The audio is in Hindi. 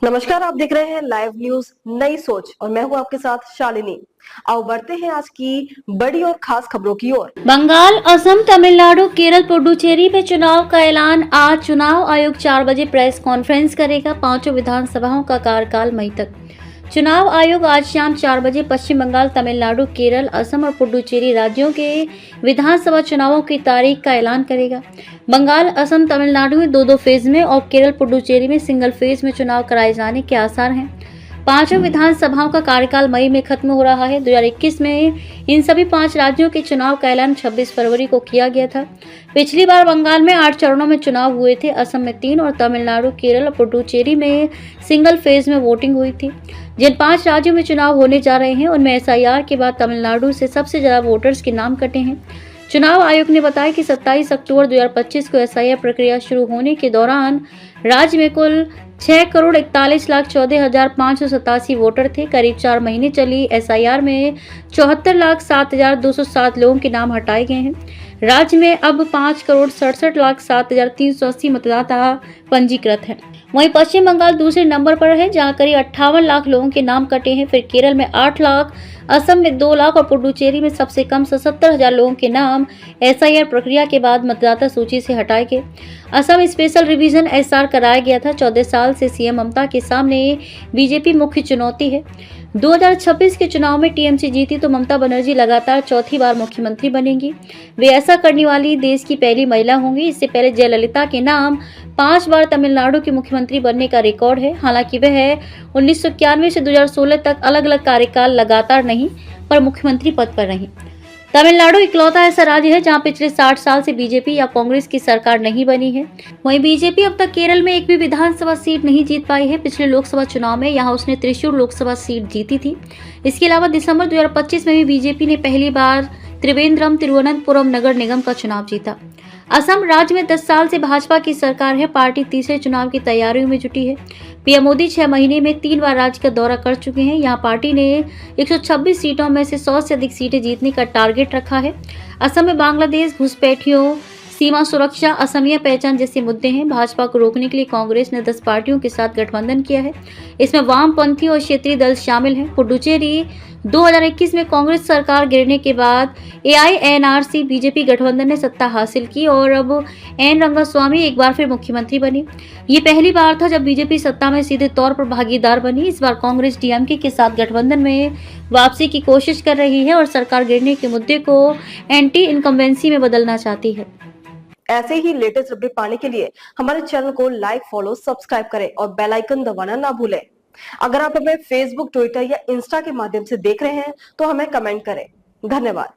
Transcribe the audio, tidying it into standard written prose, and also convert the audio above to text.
नमस्कार, आप देख रहे हैं लाइव न्यूज नई सोच और मैं हूं आपके साथ शालिनी। आओ बढ़ते हैं आज की बड़ी और खास खबरों की ओर। बंगाल, असम, तमिलनाडु, केरल, पुडुचेरी में चुनाव का ऐलान। आज चुनाव आयोग 4 बजे प्रेस कॉन्फ्रेंस करेगा। पांचों विधानसभाओं का कार्यकाल मई तक। चुनाव आयोग आज शाम 4 बजे पश्चिम बंगाल, तमिलनाडु, केरल, असम और पुडुचेरी राज्यों के विधानसभा चुनावों की तारीख का ऐलान करेगा। बंगाल, असम, तमिलनाडु में 2-2 फेज में और केरल, पुडुचेरी में सिंगल फेज में चुनाव कराए जाने के आसार हैं। पांचों विधानसभाओं का कार्यकाल मई में खत्म हो रहा है। 2021 में इन सभी 5 राज्यों के चुनाव का ऐलान 26 फरवरी को किया गया था। पिछली बार बंगाल में 8 चरणों में चुनाव हुए थे। असम में 3 और तमिलनाडु, केरल और पुडुचेरी में सिंगल फेज में वोटिंग हुई थी। जिन 5 राज्यों में चुनाव होने जा रहे हैं उनमें एसआईआर के बाद तमिलनाडु से सबसे ज्यादा वोटर्स के नाम कटे हैं। चुनाव आयोग ने बताया कि 27 अक्टूबर 2025 को एसआईआर प्रक्रिया शुरू होने के दौरान राज्य में कुल 6,41,14,587 वोटर थे। करीब 4 महीने चली एसआईआर में 74,07,207 लोगों के नाम हटाए गए हैं। राज्य में अब 5,67,07,380 मतदाता पंजीकृत हैं। वहीं पश्चिम बंगाल दूसरे नंबर पर है, जहां करीब 58 लाख लोगों के नाम कटे हैं। फिर केरल में 8 लाख, असम में 2 लाख और पुडुचेरी में सबसे कम 77,000 लोगों के नाम एसआईआर प्रक्रिया के बाद मतदाता सूची से हटाए गए। असम स्पेशल रिवीजन एसआर कराया गया था। 14 साल से सीएम ममता के सामने बीजेपी मुख्य चुनौती है। 2026 के चुनाव में टीएमसी जीती तो ममता बनर्जी लगातार चौथी बार मुख्यमंत्री बनेंगी। वे ऐसा करने वाली देश की पहली महिला होंगी। इससे पहले जयललिता के नाम 5 बार तमिलनाडु के मुख्यमंत्री बनने का रिकॉर्ड है। हालांकि वह 1991 से 2016 तक अलग अलग कार्यकाल लगातार नहीं पर मुख्यमंत्री पद पर रही। तमिलनाडु इकलौता ऐसा राज्य है जहां पिछले 60 साल से बीजेपी या कांग्रेस की सरकार नहीं बनी है। वहीं बीजेपी अब तक केरल में एक भी विधानसभा सीट नहीं जीत पाई है। पिछले लोकसभा चुनाव में यहां उसने त्रिशूर लोकसभा सीट जीती थी। इसके अलावा दिसंबर 2025 में भी बीजेपी ने पहली बार त्रिवेंद्रम तिरुवनंतपुरम नगर निगम का चुनाव जीता। असम राज्य में 10 साल से भाजपा की सरकार है। पार्टी तीसरे चुनाव की तैयारियों में जुटी है। पीएम मोदी 6 महीने में 3 बार राज्य का दौरा कर चुके हैं। यहाँ पार्टी ने 126 सीटों में से 100 से अधिक सीटें जीतने का टारगेट रखा है। असम में बांग्लादेश, घुसपैठियों, सीमा सुरक्षा, असमिया पहचान जैसे मुद्दे हैं। भाजपा को रोकने के लिए कांग्रेस ने 10 पार्टियों के साथ गठबंधन किया है। इसमें वामपंथी और क्षेत्रीय दल शामिल हैं। पुडुचेरी 2021 में कांग्रेस सरकार गिरने के बाद एआईएनआरसी बीजेपी गठबंधन ने सत्ता हासिल की और अब एन रंगास्वामी एक बार फिर मुख्यमंत्री बने। ये पहली बार था जब बीजेपी सत्ता में सीधे तौर पर भागीदार बनी। इस बार कांग्रेस डीएमके के साथ गठबंधन में वापसी की कोशिश कर रही है और सरकार गिरने के मुद्दे को एंटी इनकम्बेंसी में बदलना चाहती है। ऐसे ही लेटेस्ट अपडेट पाने के लिए हमारे चैनल को लाइक, फॉलो, सब्सक्राइब करें और बेल आइकन दबाना ना भूलें। अगर आप हमें फेसबुक, ट्विटर या इंस्टा के माध्यम से देख रहे हैं तो हमें कमेंट करें। धन्यवाद।